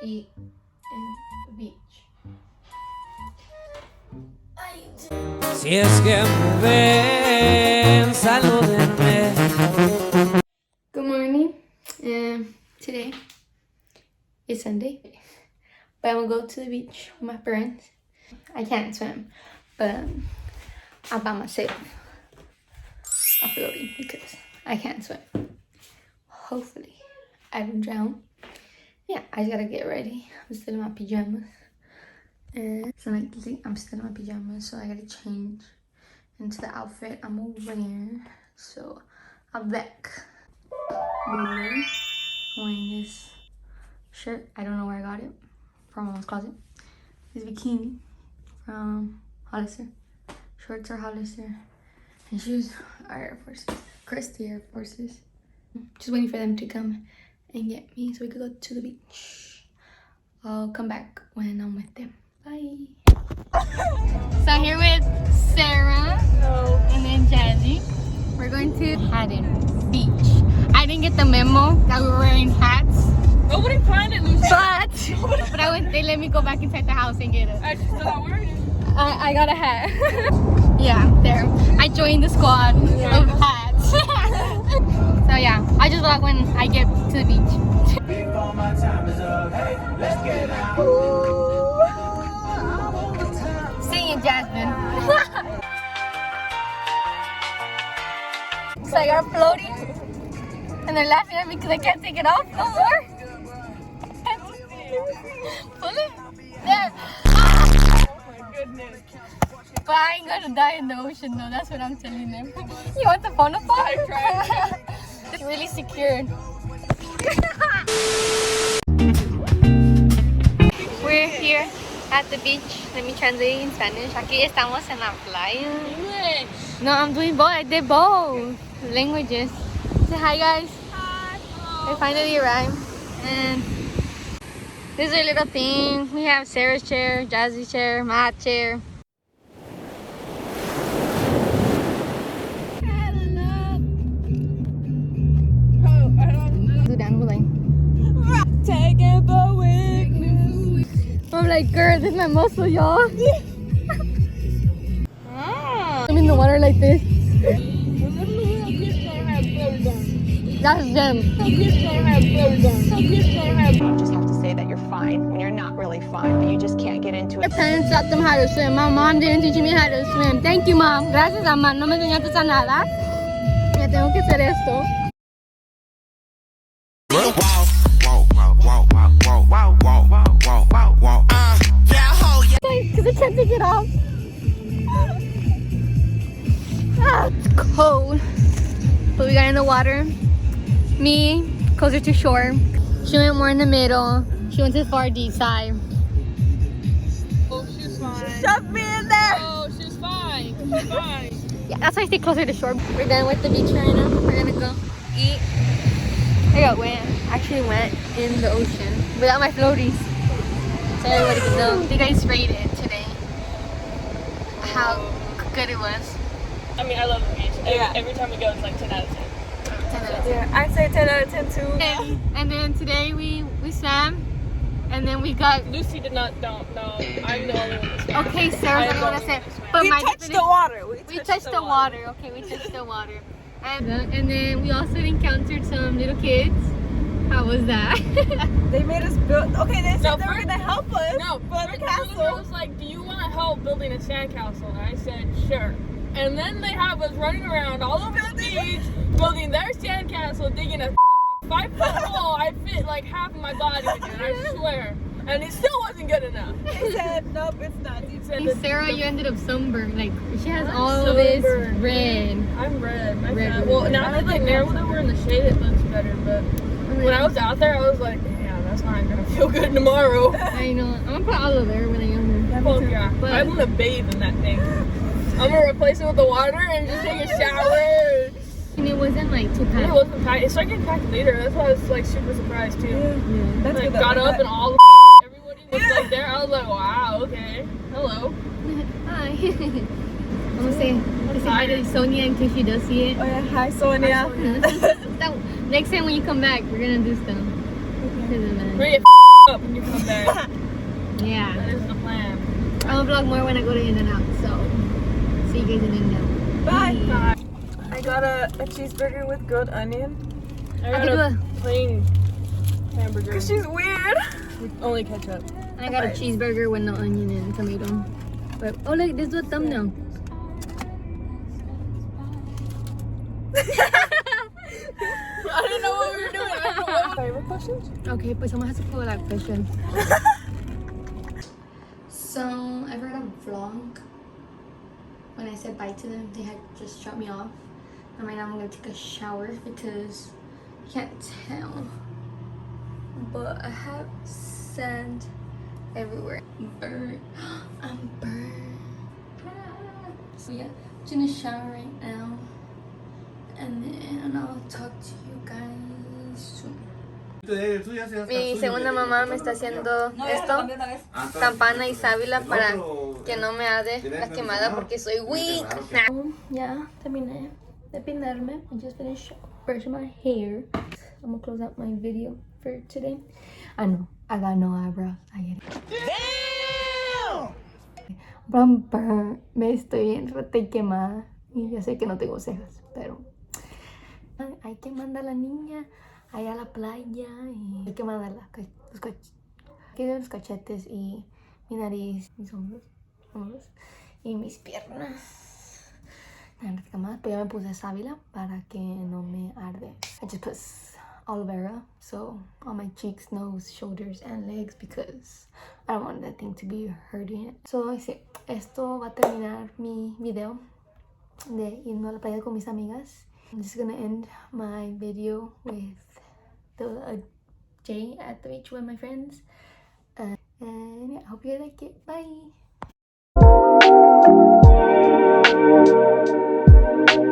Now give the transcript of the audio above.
eat in the beach. Si es que me ven, salúdenme. Good morning. Today is Sunday, but I'm gonna go to the beach with my friends. I can't swim, but I'm by myself. I'm floating because I can't swim. Hopefully, I don't drown. Yeah, I just gotta get ready. I'm still in my pajamas. And so I'm still in my pajamas, so I gotta change into the outfit I'm gonna wear. So I'm back. I'm wearing this shirt. I don't know where I got it. From my mom's closet. This bikini from Hollister. Shorts are Hollister. And shoes are Air Forces. Christy Air Forces. Just waiting for them to come and get me so we could go to the beach. I'll come back when I'm with them. Bye. So I'm here with Sarah. Hello. And then Jazzy. We're going to Haddon Beach. I didn't get the memo that we were wearing hats. Nobody planned it, Lucy. But they let me go back inside the house and get it. I just still not wearing it. I got a hat. Yeah, there. I joined the squad of hats. So yeah, I just vlog when I get to the beach. Before my time is up, hey, let's get out. Sing it, Jasmine. So I got floating, and they're laughing at me because I can't take it off no more. Pull it. There. Oh my goodness. But I ain't gonna die in the ocean though, that's what I'm telling them. You want the phone apart? I tried. It's really secured. We're here at the beach. Let me translate in Spanish. Aquí estamos en la playa. English. No, I'm doing both. I did both languages. Say hi, guys. Hi. Hello. I finally arrived. And this is a little thing. We have Sarah's chair, Jazzy's chair, my chair. Do down like. Take it for weakness. I'm like, girl, this is my muscle, y'all. I'm in the water like this. That's them. You just have to say that you're fine when you're not really fine, but you just can't get into My it. parents taught them how to swim. My mom didn't teach me how to swim. Thank you, mom. Gracias, mamá. No me enseñaste a nada. Ya tengo que hacer esto. Because I can't take it off. It's cold. But we got in the water. Me, closer to shore. She went more in the middle. She went to the far deep side. Oh, she's fine. Shove me in there! Oh, she's fine. She's fine. Yeah, that's why I stay closer to shore. We're done with the beach right now. We're gonna go eat. I got wet. Actually went in the ocean without my floaties. So everybody can know. You guys rate it today. How good it was. I mean, I love the beach. Yeah. Every time we go, it's like 10 out of 10. 10 out of 10. Yeah, I'd say 10 out of 10 too. And then today we swam. And then we got... Lucy did not, don't, no. I'm the only one that swam. Okay, Sarah's the one that said. But We my touched definition- the water. We touched the water. Okay, we touched the water. And then we also encountered some little kids. How was that? They made us build. Okay, they said No, they were first- gonna help us. No, build a I castle. was like, do you want help building a sandcastle? And I said, sure. And then they have us running around all over the beach, building their sandcastle, digging a 5-foot hole. I fit like half of my body in it, I swear. And it still wasn't good enough. They said, nope, it's not. He said Hey, Sarah, you ended up sunburned. Like, she has I'm all of this sunburned. red. I'm red. My Red, fat- red, well, red. now that like now that we're in the shade, it looks better. But when I was out there, I was like, damn, that's not gonna feel good tomorrow. I know. I'm gonna put aloe vera when I'm younger. Fuck yeah. But- I'm gonna bathe in that thing. I'm gonna replace it with the water and just take a shower. And it wasn't like too And packed. it wasn't packed. It started getting packed later. That's why I was like super surprised too. Yeah. That's Like good. got up and all everybody was like there. I was like, wow, okay, hello. Hi. I'm gonna say hi to Sonia in case she does see it. Oh yeah, hi Sonia. Next time when you come back, we're gonna do stuff. We're gonna get up when you come back. Yeah. That is the plan. I'll vlog more when I go to In-N-Out, so see you guys in In-N-Out. Bye. I got a cheeseburger with grilled onion. I I got could a plain hamburger. Cause she's weird. with only ketchup. And I got a cheeseburger with no onion and tomato. But oh look, this is a thumbnail. I didn't know what we were doing. I don't know what. Favorite questions? Okay, but someone has to pull that question. So I heard a vlog. When I said bye to them, they had just shut me off. And right now I'm gonna take a shower because you can't tell. But I have sand everywhere. Burnt. I'm burnt. So yeah, I'm in the shower right now. And then I'll talk to you guys soon. Mi segunda mamá me está haciendo esto, campana y sábila para que no me ade la quemada porque soy weak. Ya terminé de peinarme. I just finished brushing my hair. I'm gonna close out my video for today. I know, I got no eyebrows. I get it. Damn! But I'm burnt. Me estoy bien rota y quemada. Y ya sé que no tengo cejas, pero hay que mandar a la niña allá a la playa y hay que mandarla los cachetes y mi nariz, mis hombros y mis piernas. Pero ya me puse sábila para que no me arde. I just put aloe vera so on my cheeks, nose, shoulders and legs because I don't want that thing to be hurting. So sí, esto va a terminar mi video de irme a la playa con mis amigas. I'm just gonna end my video with the day at the beach with my friends. And yeah, I hope you like it. Bye!